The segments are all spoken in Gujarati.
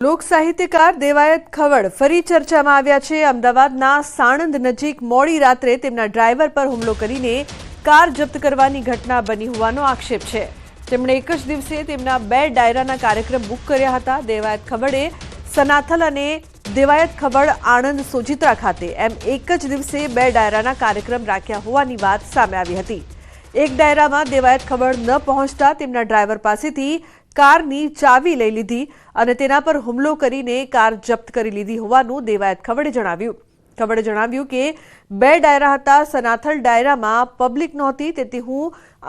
લોક સાહિત્યકાર દેવાયત ખવડ ફરી ચર્ચામાં આવ્યા છે। અમદાવાદના સાણંદ નજીક મોડી રાત્રે તેમના ડ્રાઈવર પર હુમલો કરીને કાર જપ્ત કરવાની ઘટના બની હોવાનો આક્ષેપ છે। તેમણે એક જ દિવસે તેમના 2 ડાયરાના કાર્યક્રમ બુક કર્યા હતા। દેવાયત ખવડે સનાથલ અને દેવાયત ખવડ આણંદ સોજિત્રા ખાતે એમ એક જ દિવસે 2 ડાયરાના કાર્યક્રમ રાખ્યા હોવાની વાત સામે આવી હતી। એક ડાયરામાં દેવાયત ખવડ ન પહોંચતા તેમના ડ્રાઈવર પાસેથી કારની ચાવી લઈ લીધી અને તેના પર હુમલો કરીને કાર જપ્ત કરી લીધી હોવાનું દેવાયત ખવડે જણાવ્યું। ખવડે જણાવ્યું કે 2 ડાયરા હતા। સનાથલ ડાયરામાં પબ્લિક નહોતી, તેથી હું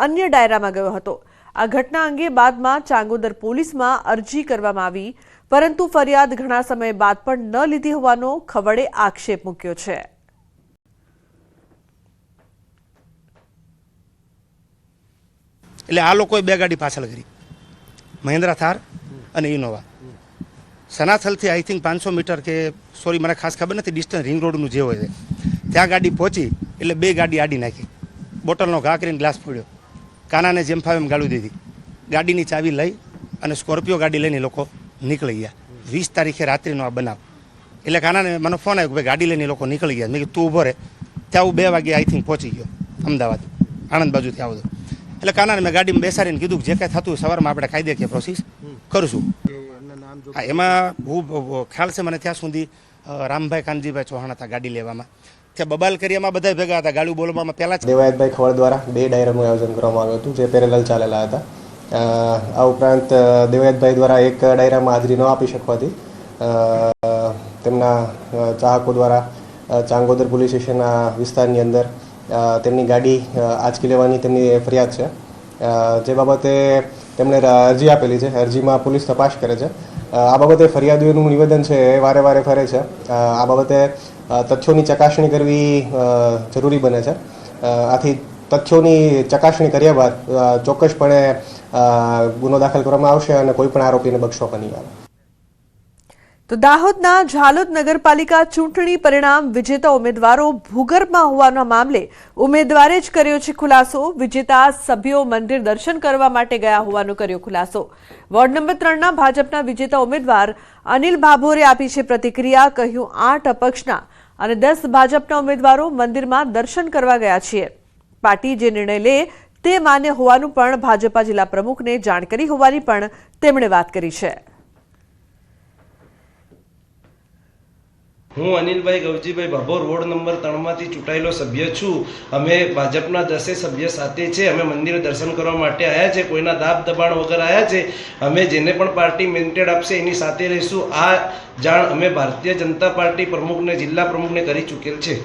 અન્ય ડાયરામાં ગયો હતો। આ ઘટના અંગે બાદમાં ચાંગોદર પોલીસમાં અરજી કરવામાં આવી, પરંતુ ફરિયાદ ઘણા સમય બાદ પણ ન લીધી હોવાનો ખવડે આક્ષેપ મૂક્યો છે। એટલે આ લોકોએ 2 ગાડી પાછળ કરી, મહિન્દ્રા થાર અને ઇનોવા। સનાથલથી આઈ થિંક 500 મીટર કે સોરી મને ખાસ ખબર નથી, ડિસ્ટન્સ રિંગ રોડનું જે હોય છે ત્યાં ગાડી પહોંચી એટલે 2 ગાડી આડી નાખી, બોટલનો ઘા કરીને ગ્લાસ ફોડ્યો, કાનાને જેમ ફાવે એમ ગાળું દીધી, ગાડીની ચાવી લઈ અને સ્કોર્પિયો ગાડી લઈને લોકો નીકળી ગયા। 20 તારીખે રાત્રિનો આ બનાવ। એટલે કાનાને મને ફોન આવ્યો કે ભાઈ ગાડી લઈને લોકો નીકળી ગયા। મેં કીધું તું ઊભો રહે। ત્યાં હું 2 વાગે આઈ થિંક પહોંચી ગયો અમદાવાદ, આણંદ બાજુથી આવો। એટલે કાનાને મેં ગાડીમાં બેસાડીને કીધું કે જે કાંઈ થતું સવારમાં આપણે કાયદેકીય પ્રોસેસ કરશું। હા, એમાં હું ખ્યાલ છે મને ત્યાં સુધી રામભાઈ કાનજીભાઈ ચૌહાણ હતા ગાડી લેવામાં। ત્યાં બબાલ કરી એમાં બધા ભેગા હતા ગાડી બોલવામાં। પહેલા દેવાયતભાઈ ખવડ દ્વારા 2 ડાયરાનું આયોજન કરવામાં આવ્યું હતું, જે પેરેલલ ચાલેલા હતા। આ ઉપરાંત દેવાયતભાઈ દ્વારા એક ડાયરામાં હાજરી ન આપી શકવાથી તેમના ચાહકો દ્વારા ચાંગોદર પોલીસ સ્ટેશનના વિસ્તારની અંદર તેમની ગાડી આંચકી લેવાની તેમની ફરિયાદ છે, જે બાબતે તેમણે અરજી આપેલી છે। અરજીમાં પોલીસ તપાસ કરે છે। આ બાબતે ફરિયાદીઓનું નિવેદન છે એ વારે વારે ફરે છે। આ બાબતે તથ્યોની ચકાસણી કરવી જરૂરી બને છે। આથી તથ્યોની ચકાસણી કર્યા બાદ ચોક્કસપણે ગુનો દાખલ કરવામાં આવશે અને કોઈ પણ આરોપીને બક્ષવામાં નહીં આવે। તો દાહોદના ઝાલોદ નગરપાલિકા ચૂંટણી પરિણામ વિજેતા ઉમેદવારો ભૂગર્ભમાં હોવાના મામલે ઉમેદવારે જ કર્યો છે ખુલાસો। વિજેતા સભ્યો મંદિર દર્શન કરવા માટે ગયા હોવાનો કર્યો ખુલાસો। વોર્ડ નંબર 3ના ભાજપના વિજેતા ઉમેદવાર અનિલ ભાભોરે આપી છે પ્રતિક્રિયા। કહ્યું 8 અપક્ષના અને 10 ભાજપના ઉમેદવારો મંદિરમાં દર્શન કરવા ગયા છીએ। પાર્ટી જે નિર્ણય લે તે માન્ય હોવાનું પણ ભાજપા જિલ્લા પ્રમુખને જાણ કરી હોવાની પણ તેમણે વાત કરી છે। હું અનિલભાઈ ગવજીભાઈ ભાભોર વોર્ડ નંબર 3માંથી ચૂંટાયેલો સભ્ય છું। અમે ભાજપના 10 સભ્ય સાથે છે। અમે મંદિરે દર્શન કરવા માટે આવ્યા છે, કોઈના દાબ દબાણ વગર આવ્યા છે। અમે જેને પણ પાર્ટી મેન્ડેટ આપશે એની સાથે રહીશું। આ જાણ અમે ભારતીય જનતા પાર્ટી પ્રમુખને, જિલ્લા પ્રમુખને કરી ચૂકેલ છે।